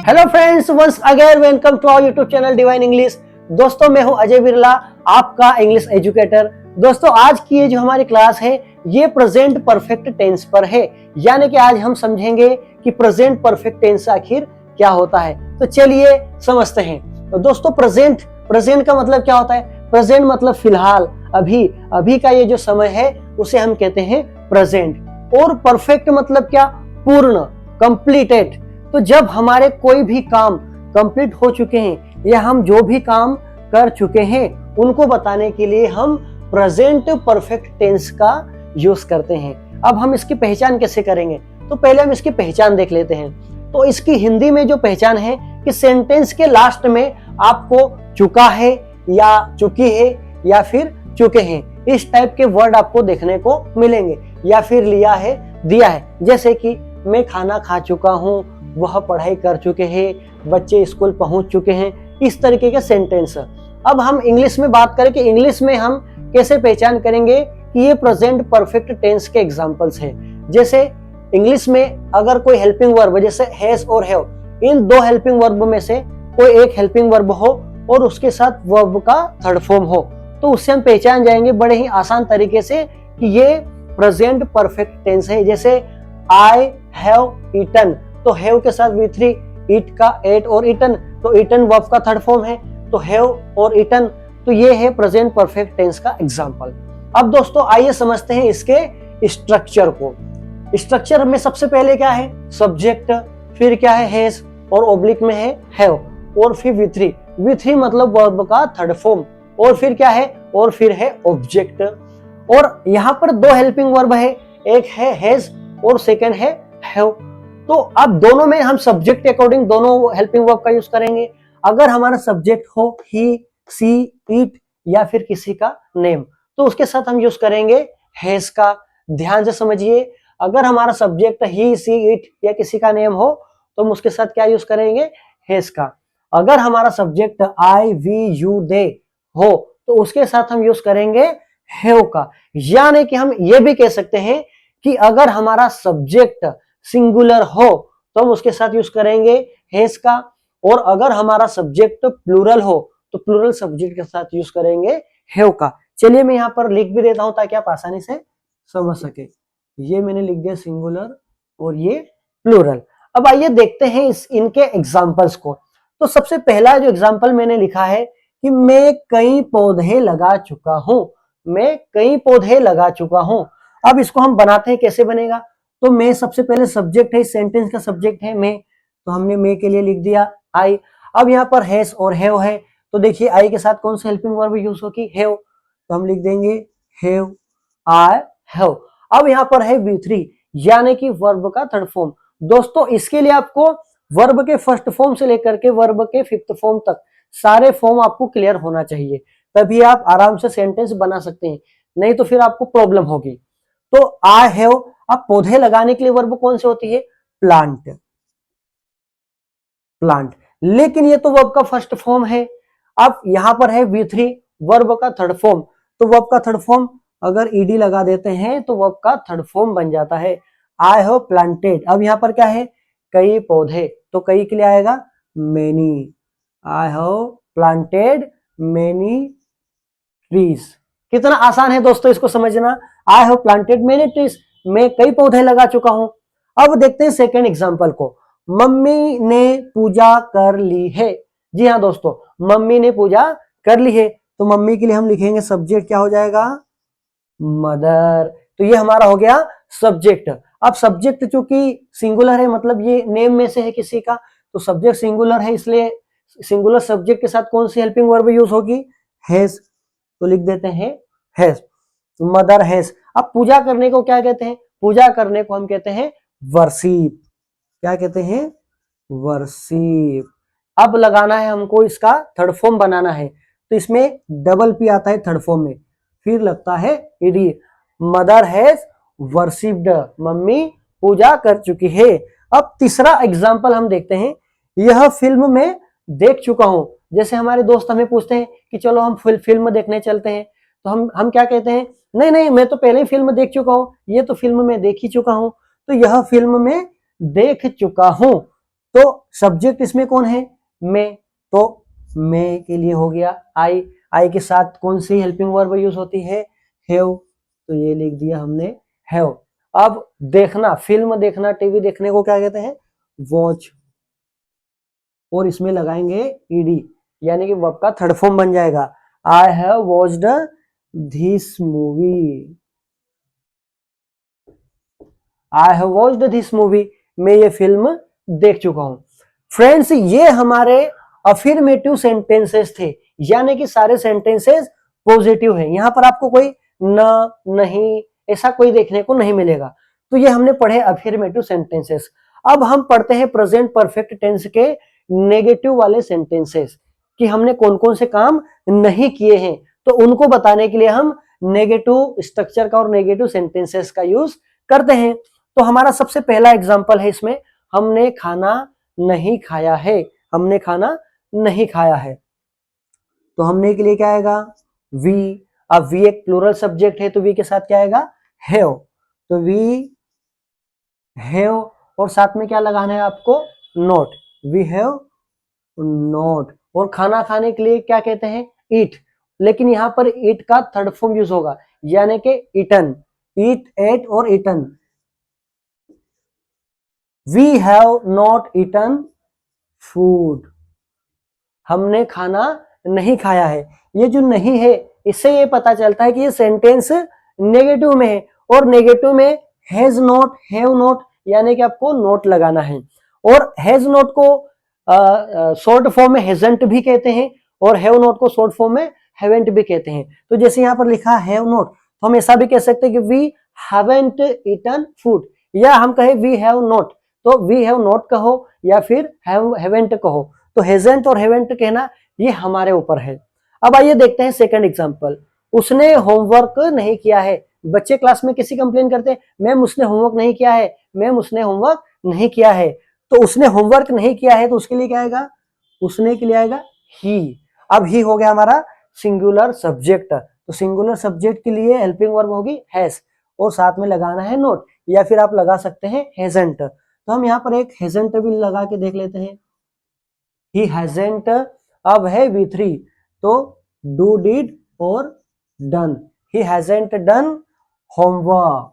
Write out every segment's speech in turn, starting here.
Hello friends, once again welcome to our YouTube channel Divine English. दोस्तों, मैं हूं अजय बिरला, आपका इंग्लिश एजुकेटर। दोस्तों, आज की ये जो हमारी क्लास है ये प्रेजेंट परफेक्ट टेंस पर है, यानी कि आज हम समझेंगे कि प्रेजेंट परफेक्ट टेंस आखिर क्या होता है। तो चलिए समझते हैं। तो दोस्तों, प्रेजेंट का मतलब क्या होता है? प्रेजेंट मतलब फिलहाल, अभी का ये जो समय है उसे हम कहते हैं प्रेजेंट। और परफेक्ट मतलब क्या? पूर्ण, कंप्लीटेड। तो जब हमारे कोई भी काम कंप्लीट हो चुके हैं या हम जो भी काम कर चुके हैं उनको बताने के लिए हम प्रेजेंट परफेक्ट टेंस का यूज करते हैं। अब हम इसकी पहचान कैसे करेंगे? तो पहले हम इसकी पहचान देख लेते हैं। तो इसकी हिंदी में जो पहचान है कि सेंटेंस के लास्ट में आपको चुका है या चुकी है या फिर चुके हैं, इस टाइप के वर्ड आपको देखने को मिलेंगे, या फिर लिया है, दिया है। जैसे कि मैं खाना खा चुका हूँ, वह पढ़ाई कर चुके हैं, बच्चे स्कूल पहुंच चुके हैं, इस तरीके के सेंटेंस। अब हम इंग्लिश में बात करें कि इंग्लिश में हम कैसे पहचान करेंगे कि ये प्रेजेंट परफेक्ट टेंस के एग्जांपल्स हैं। जैसे इंग्लिश में अगर कोई हेल्पिंग वर्ब जैसे हैज और हैव, इन दो हेल्पिंग वर्ब में से कोई एक हेल्पिंग वर्ब हो और उसके साथ वर्ब का थर्ड फॉर्म हो, तो उससे हम पहचान जाएंगे बड़े ही आसान तरीके से कि ये प्रेजेंट परफेक्ट टेंस है। जैसे आई हैव ईटन, तो हैव के साथ V3, ईट का एट और ईटन, तो ईटन वर्ब का थर्ड फॉर्म है, तो हैव और ईटन, तो ये है प्रेजेंट परफेक्ट टेंस का एग्जांपल। अब दोस्तों आइए समझते हैं इसके स्ट्रक्चर को। स्ट्रक्चर में सबसे पहले क्या है? सब्जेक्ट, फिर क्या है? हैज, और ओब्लिक में है हैव, और फिर V3 मतलब वर्ब का थर्ड फॉर्म, और फिर क्या है? और फिर है ऑब्जेक्ट। और यहाँ पर दो हेल्पिंग वर्ब है, एक है हैज और सेकंड है हैव। तो अब दोनों में हम सब्जेक्ट के अकॉर्डिंग दोनों हेल्पिंग वर्ब का यूज करेंगे। अगर हमारा सब्जेक्ट हो ही, सी, इट या फिर किसी का नेम, तो उसके साथ हम यूज करेंगे हैज का। ध्यान से समझिए, अगर हमारा सब्जेक्ट ही, सी, इट या किसी का नेम हो तो हम उसके साथ क्या यूज करेंगे? हैज का। अगर हमारा सब्जेक्ट आई, वी, यू, दे हो तो उसके साथ हम यूज करेंगे हैव का। यानी कि हम ये भी कह सकते हैं कि अगर हमारा सब्जेक्ट सिंगुलर हो तो हम उसके साथ यूज करेंगे हैज का, और अगर हमारा सब्जेक्ट प्लूरल हो तो प्लूरल सब्जेक्ट के साथ यूज करेंगे हैव का। चलिए मैं यहाँ पर लिख भी देता हूं ताकि आप आसानी से समझ सके। ये मैंने लिख दिया सिंगुलर और ये प्लूरल। अब आइए देखते हैं इनके एग्जाम्पल्स को। तो सबसे पहला जो एग्जाम्पल मैंने लिखा है कि मैं कई पौधे लगा चुका हूं। मैं कई पौधे लगा चुका हूं। अब इसको हम बनाते हैं, कैसे बनेगा? तो मैं सबसे पहले सब्जेक्ट है, इस सेंटेंस का सब्जेक्ट है मैं, तो हमने मैं के लिए लिख दिया आई। अब यहाँ पर हैज और हैव है, तो देखिए आई के साथ कौन सी हेल्पिंग वर्ब यूज होगी? हैव, तो हम लिख देंगे हैव, आई हैव। अब यहाँ पर है V3 यानी कि वर्ब का थर्ड फॉर्म। दोस्तों इसके लिए आपको वर्ब के फर्स्ट फॉर्म से लेकर के वर्ब के फिफ्थ फॉर्म तक सारे फॉर्म आपको क्लियर होना चाहिए, तभी आप आराम से सेंटेंस बना सकते हैं, नहीं तो फिर आपको प्रॉब्लम होगी। तो आई हैव, अब पौधे लगाने के लिए वर्ब कौन सी होती है? Plant, plant. लेकिन ये तो वर्ब का फर्स्ट फॉर्म है। अब यहां पर है V3 वर्ब का थर्ड फॉर्म, तो वर्ब का थर्ड फॉर्म अगर ed लगा देते हैं तो वर्ब का थर्ड फॉर्म बन जाता है आई हैव प्लांटेड। अब यहां पर क्या है? कई पौधे, तो कई के लिए आएगा many. I have planted many trees. कितना आसान है दोस्तों इसको समझना। I have planted many trees, मैं कई पौधे लगा चुका हूं। अब देखते हैं सेकेंड एग्जांपल को। मम्मी ने पूजा कर ली है। जी हाँ दोस्तों, मम्मी ने पूजा कर ली है, तो मम्मी के लिए हम लिखेंगे सब्जेक्ट क्या हो जाएगा? मदर। तो ये हमारा हो गया सब्जेक्ट। अब सब्जेक्ट चूंकि सिंगुलर है, मतलब ये नेम में से है किसी का, तो सब्जेक्ट सिंगुलर है, इसलिए सिंगुलर सब्जेक्ट के साथ कौन सी हेल्पिंग वर्ब यूज होगी? हैज, तो लिख देते हैं हैज, मदर हैज। अब पूजा करने को क्या कहते हैं? पूजा करने को हम कहते हैं वर्शिप। क्या कहते हैं? वर्शिप। अब लगाना है हमको, इसका थर्ड फॉर्म बनाना है, तो इसमें डबल पी आता है थर्ड फॉर्म में, फिर लगता है ed। Mother has worshipped, mummy पूजा कर चुकी है। अब तीसरा एग्जाम्पल हम देखते हैं। यह फिल्म में देख चुका हूं। जैसे हमारे दोस्त हमें पूछते हैं कि चलो हम फिल्म देखने चलते हैं, तो हम क्या कहते हैं? नहीं नहीं, मैं तो पहले ही फिल्म देख चुका हूं, ये तो फिल्म में देख ही चुका हूं। तो यह फिल्म में देख चुका हूं, तो सब्जेक्ट इसमें कौन है, मैं, तो मैं के लिए हो गया आई। आई के साथ कौन सी हेल्पिंग वर्ब यूज होती है, हैव, तो ये लिख दिया हमने हैव। अब देखना, फिल्म देखना, टीवी देखने को क्या कहते हैं, वॉच, और इसमें लगाएंगे ईडी, यानी कि वर्ब का थर्ड फॉर्म बन जाएगा। I have watched this movie, I have watched this movie, मैं ये फिल्म देख चुका हूं। फ्रेंड्स, ये हमारे अफर्मेटिव सेंटेंसेस थे, यानी कि सारे सेंटेंसेस पॉजिटिव हैं। यहां पर आपको कोई न, नहीं, ऐसा कोई देखने को नहीं मिलेगा। तो ये हमने पढ़े अफर्मेटिव सेंटेंसेस। अब हम पढ़ते हैं प्रेजेंट परफेक्ट टेंस के नेगेटिव वाले सेंटेंसेस, कि हमने कौन कौन से काम नहीं किए हैं। तो उनको बताने के लिए हम नेगेटिव स्ट्रक्चर का और नेगेटिव सेंटेंसेस का यूज करते हैं। तो हमारा सबसे पहला एग्जांपल है इसमें, हमने खाना नहीं खाया है, हमने खाना नहीं खाया है। तो हमने के लिए क्या आएगा, वी। अब वी एक प्लूरल सब्जेक्ट है, तो वी के साथ क्या आएगा, हैव। तो वी हैव, और साथ में क्या लगाना है आपको, नॉट, वी हैव नॉट। और खाना खाने के लिए क्या कहते हैं, ईट, लेकिन यहां पर ईट का थर्ड फॉर्म यूज होगा, यानी कि ईटन, ईट, एट और eaten. We have not eaten food, हमने खाना नहीं खाया है। ये जो नहीं है, इससे ये पता चलता है कि ये सेंटेंस नेगेटिव में है, और नेगेटिव में हैज नॉट, हैव नॉट, यानी कि आपको नोट लगाना है। और हैज नॉट को शॉर्ट फॉर्म में हैजंट भी कहते हैं, और हैव नॉट को शॉर्ट फॉर्म में हैवेंट भी कहते हैं। तो जैसे यहाँ पर लिखा हैव नॉट, तो हम ऐसा भी कह सकते हैं कि वी हैवेंट ईटन फूड, या हम कहें वी हैव नॉट, तो वी हैव नॉट कहो या फिर हैवेंट कहो। तो हैजंट और हैवेंट कहना ये हमारे ऊपर है। अब आइए देखते हैं सेकंड एग्जांपल, उसने होमवर्क नहीं किया है। बच्चे क्लास में किसी कंप्लेन करते हैं, मैम उसने होमवर्क नहीं किया है, मैम उसने होमवर्क नहीं किया है। तो उसने होमवर्क नहीं किया है, तो उसके लिए क्या आएगा, उसने के लिए आएगा ही। अब ही हो गया हमारा सिंगुलर सब्जेक्ट, तो सिंगुलर सब्जेक्ट के लिए हेल्पिंग वर्ब होगी हैज, और साथ में लगाना है नोट, या फिर आप लगा सकते हैं हैजंट। तो हम यहाँ पर एक हैजंट भी लगा के देख लेते हैं, ही हैजंट। अब है V3, तो डू, डिड और done. He hasn't done homework,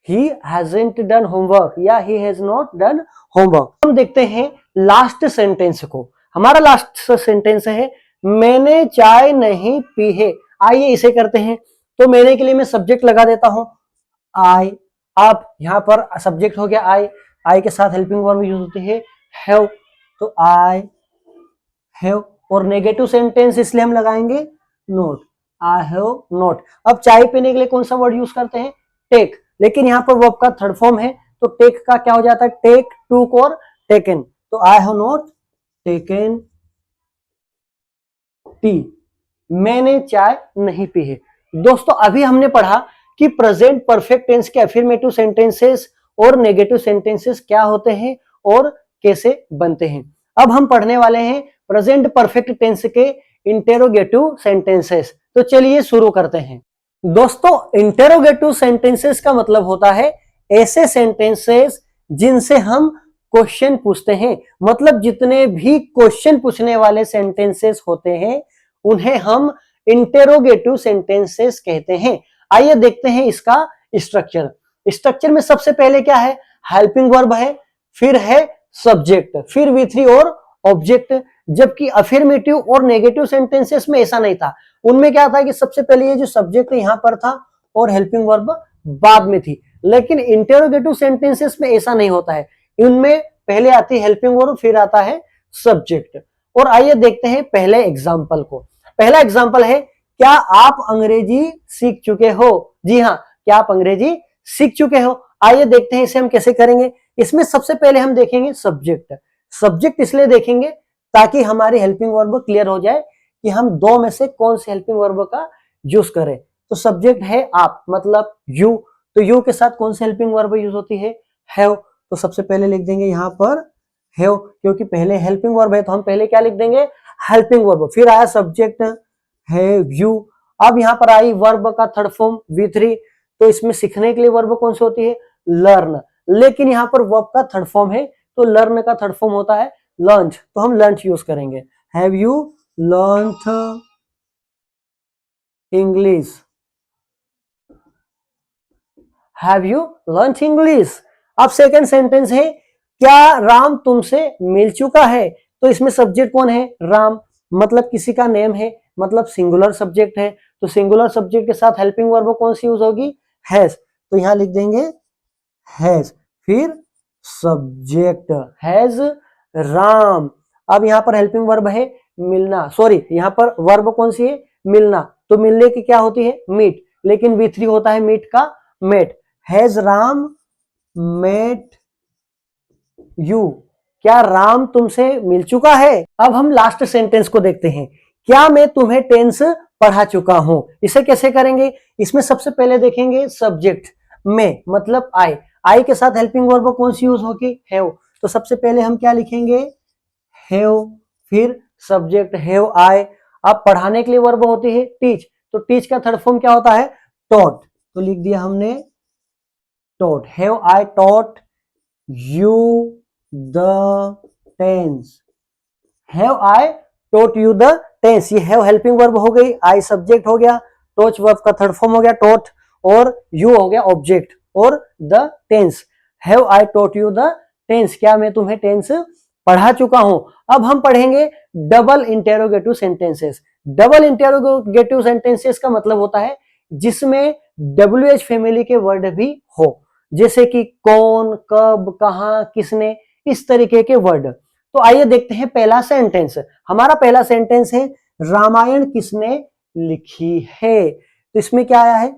he hasn't done homework, या he has not done homework. हम देखते हैं लास्ट सेंटेंस को। हमारा लास्ट सेंटेंस है, मैंने चाय नहीं पी है। आइए इसे करते हैं। तो मैंने के लिए मैं सब्जेक्ट लगा देता हूं, आई। अब यहां पर सब्जेक्ट हो गया आई, आई के साथ हेल्पिंग वर्ब यूज होती है हैव, तो आई हैव। और नेगेटिव सेंटेंस इसलिए हम लगाएंगे नोट, आई हैव नोट। अब चाय पीने के लिए कौन सा वर्ड यूज करते हैं, टेक, लेकिन यहां पर वर्ब का थर्ड फॉर्म है, तो टेक का क्या हो जाता है, टेक, टूक और टेकन। तो I have not taken T, मैंने चाय नहीं पी है। दोस्तों, अभी हमने पढ़ा कि प्रेजेंट परफेक्ट टेंस के अफर्मेटिव सेंटेंसेस और नेगेटिव सेंटेंसेस क्या होते हैं और कैसे बनते हैं। अब हम पढ़ने वाले हैं प्रेजेंट परफेक्ट टेंस के इंटेरोगेटिव सेंटेंसेस। तो चलिए शुरू करते हैं। दोस्तों, इंटेरोगेटिव सेंटेंसेस का मतलब होता है ऐसे सेंटेंसेस जिनसे हम क्वेश्चन पूछते हैं। मतलब जितने भी क्वेश्चन पूछने वाले सेंटेंसेस होते हैं उन्हें हम इंटेरोगेटिव सेंटेंसेस कहते हैं। आइए देखते हैं इसका स्ट्रक्चर। स्ट्रक्चर में सबसे पहले क्या है, हेल्पिंग वर्ब है, फिर है सब्जेक्ट, फिर V3 और ऑब्जेक्ट। जबकि अफर्मेटिव और नेगेटिव सेंटेंसेस में ऐसा नहीं था। उनमें क्या था कि सबसे पहले ये जो सब्जेक्ट यहां पर था और हेल्पिंग वर्ब बाद में थी। लेकिन इंटेरोगेटिव सेंटेंसेस में ऐसा नहीं होता है, इनमें पहले आती है हेल्पिंग वर्ब, फिर आता है सब्जेक्ट। और आइए देखते हैं पहले एग्जाम्पल को। पहला एग्जाम्पल है, क्या आप अंग्रेजी सीख चुके हो। जी हाँ, क्या आप अंग्रेजी सीख चुके हो। आइए देखते हैं इसे हम कैसे करेंगे। इसमें सबसे पहले हम देखेंगे सब्जेक्ट। सब्जेक्ट इसलिए देखेंगे ताकि हमारी हेल्पिंग वर्ब क्लियर हो जाए कि हम दो में से कौन से हेल्पिंग वर्ब का यूज करें। तो सब्जेक्ट है आप, मतलब यू, तो यू के साथ कौन सी हेल्पिंग वर्ब यूज होती है, हैव। तो सबसे पहले लिख देंगे यहां पर हैव, क्योंकि पहले हेल्पिंग वर्ब है तो हम पहले क्या लिख देंगे, हेल्पिंग वर्ब। फिर आया सब्जेक्ट हैव यू। अब यहां पर आई वर्ब का थर्ड फॉर्म V3, तो इसमें सीखने के लिए वर्ब कौन सी होती है, लर्न। लेकिन यहां पर वर्ब का थर्ड फॉर्म है तो लर्न का थर्ड फॉर्म होता है लर्न्ड, तो हम लर्न्ड यूज करेंगे। Have you learned English, have you learned English. अब सेकंड सेंटेंस है क्या राम तुमसे मिल चुका है, तो इसमें सब्जेक्ट कौन है, राम, मतलब किसी का नेम है, मतलब सिंगुलर सब्जेक्ट है, तो सिंगुलर सब्जेक्ट के साथ हेल्पिंग वर्ब कौन सी यूज होगी, हैज, तो यहां लिख देंगे हैज, फिर सब्जेक्ट हैज राम। अब यहां पर हेल्पिंग वर्ब है मिलना, सॉरी यहां पर वर्ब कौन सी है, मिलना, तो मिलने की क्या होती है, मीट, लेकिन V3 होता है मीट का met. Has Ram met you, क्या राम तुमसे मिल चुका है। अब हम लास्ट सेंटेंस को देखते हैं, क्या मैं तुम्हें टेंस पढ़ा चुका हूं, इसे कैसे करेंगे, इसमें सबसे पहले देखेंगे सब्जेक्ट में, मतलब आई के साथ हेल्पिंग वर्ब कौन सी यूज होगी, हैव, तो सबसे पहले हम क्या लिखेंगे, हैव, फिर सब्जेक्ट हैव आई। अब पढ़ाने के लिए वर्ब होती है टीच, तो टीच का थर्ड फॉर्म क्या होता है, टॉट, तो लिख दिया हमने taught, have I taught you the tense, have I taught you the tense, ये हैव हेल्पिंग वर्ब हो गई, आई सब्जेक्ट हो गया, टॉच वर्ब का थर्ड फॉर्म हो गया टॉट, और यू हो गया ऑब्जेक्ट, और the tense, have I taught you the tense, क्या मैं तुम्हें टेंस पढ़ा चुका हूं। अब हम पढ़ेंगे double interrogative sentences. Double interrogative sentences का मतलब होता है जिसमें WH फैमिली के वर्ड भी हो, जैसे कि कौन, कब, कहां, किसने, इस तरीके के वर्ड। तो आइए देखते हैं पहला सेंटेंस। हमारा पहला सेंटेंस है रामायण किसने लिखी है, तो इसमें क्या आया है,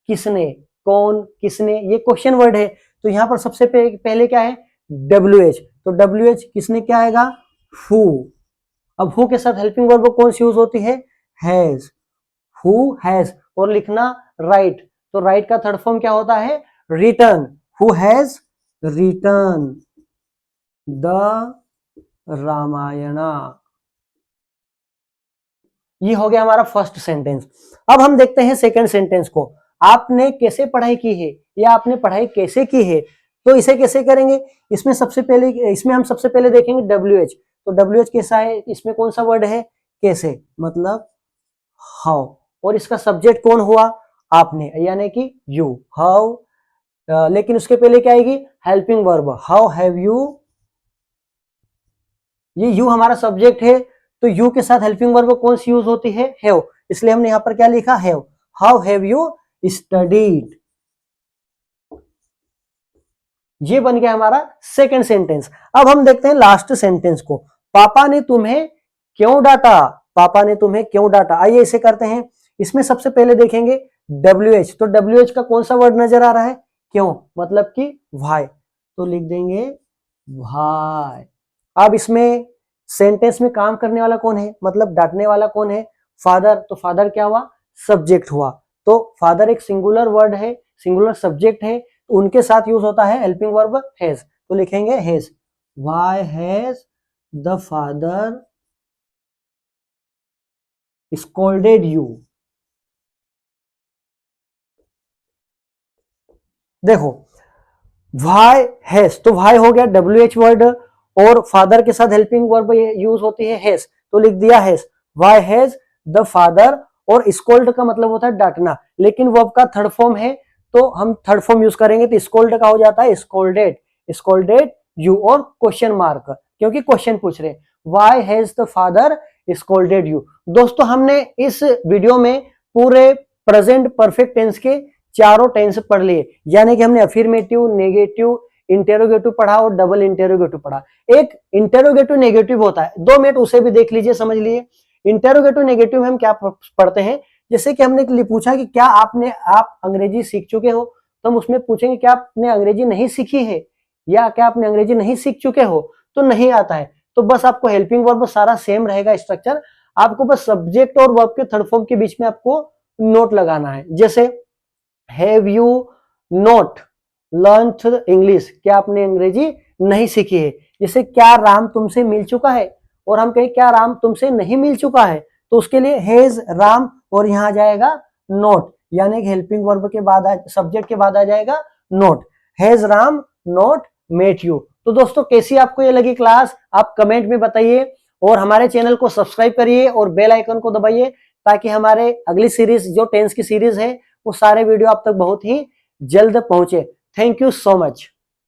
किसने, कौन, किसने, ये क्वेश्चन वर्ड है, तो यहां पर सबसे पहले क्या है, WH, तो WH किसने क्या आएगा, हु। अब हु के साथ हेल्पिंग वर्ब कौन सी यूज होती है, हैज, हु हैज, और लिखना राइट, तो राइट का थर्ड फॉर्म क्या होता है, return, who has return the Ramayana. ये हो गया हमारा फर्स्ट सेंटेंस। अब हम देखते हैं सेकंड सेंटेंस को, आपने कैसे पढ़ाई की है, या आपने पढ़ाई कैसे की है, तो इसे कैसे करेंगे, इसमें हम सबसे पहले देखेंगे WH, तो WH कैसा है, इसमें कौन सा वर्ड है, कैसे, मतलब हाउ, और इसका सब्जेक्ट कौन हुआ, आपने, यानी कि यू, हाउ, लेकिन उसके पहले क्या आएगी, helping verb, how have you, ये यू हमारा सब्जेक्ट है, तो यू के साथ हेल्पिंग वर्ब कौन सी यूज होती है, हैव, इसलिए हमने यहां पर क्या लिखा, have, how have you studied. ये बन गया हमारा सेकंड सेंटेंस। अब हम देखते हैं लास्ट सेंटेंस को, पापा ने तुम्हें क्यों डांटा, पापा ने तुम्हें क्यों डांटा। आइए इसे करते हैं, इसमें सबसे पहले देखेंगे WH, तो WH का कौन सा वर्ड नजर आ रहा है, क्यों, मतलब कि व्हाई, तो लिख देंगे व्हाई। अब इसमें सेंटेंस में काम करने वाला कौन है, मतलब डांटने वाला कौन है, फादर, तो फादर क्या हुआ, सब्जेक्ट हुआ, तो फादर एक सिंगुलर वर्ड है, सिंगुलर सब्जेक्ट है, उनके साथ यूज होता है हेल्पिंग वर्ब हैज, तो लिखेंगे has, why has the father scolded you. देखो व्हाई हैज, तो व्हाई हो गया WH वर्ड, और फादर के साथ हेल्पिंग वर्ब यूज होती है हैज, तो लिख दिया has, why has the father, और स्कोल्ड का मतलब होता है डांटना, लेकिन वर्ब का थर्ड फॉर्म है, तो हम थर्ड फॉर्म यूज करेंगे, तो स्कोल्ड का हो जाता है स्कोल्डेड, स्कोल्डेड यू, और क्वेश्चन मार्क, क्योंकि क्वेश्चन पूछ रहे, why has the father scolded you. दोस्तों हमने इस वीडियो में पूरे प्रेजेंट परफेक्ट टेंस के चारों टेंस पढ़ लिए, यानी कि हमने अफर्मेटिव, नेगेटिव, इंटेरोगेटिव पढ़ा और डबल इंटेरोगेटिव पढ़ा। एक इंटेरोगेटिव नेगेटिव होता है, 2 मिनट उसे भी देख लीजिए, समझ लीजिए। इंटेरोगेटिव नेगेटिव में हम क्या पढ़ते हैं, जैसे कि हमने पूछा कि क्या आप अंग्रेजी सीख चुके हो, तो हम उसमें पूछेंगे क्या आपने अंग्रेजी नहीं सीखी है, या क्या आपने अंग्रेजी नहीं सीख चुके हो, तो नहीं आता है, तो बस आपको हेल्पिंग वर्ब सारा सेम रहेगा स्ट्रक्चर, आपको बस सब्जेक्ट और वर्ब के थर्ड फॉर्म के बीच में आपको नोट लगाना है। जैसे have you not learned English, क्या आपने अंग्रेजी नहीं सीखी है। जैसे क्या राम तुमसे मिल चुका है, और हम कहें क्या राम तुमसे नहीं मिल चुका है, तो उसके लिए हैज राम, और यहां आ जाएगा नॉट, यानी कि हेल्पिंग वर्ब के बाद सब्जेक्ट के बाद आ जाएगा not, has Ram not met you, तो दोस्तों कैसी आपको ये लगी क्लास, आप कमेंट में बताइए और हमारे चैनल को सब्सक्राइब करिए और बेल आइकन को दबाइए ताकि हमारे अगली सीरीज जो टेंस की सीरीज है वो सारे वीडियो आप तक बहुत ही जल्द पहुंचे। Thank you so much.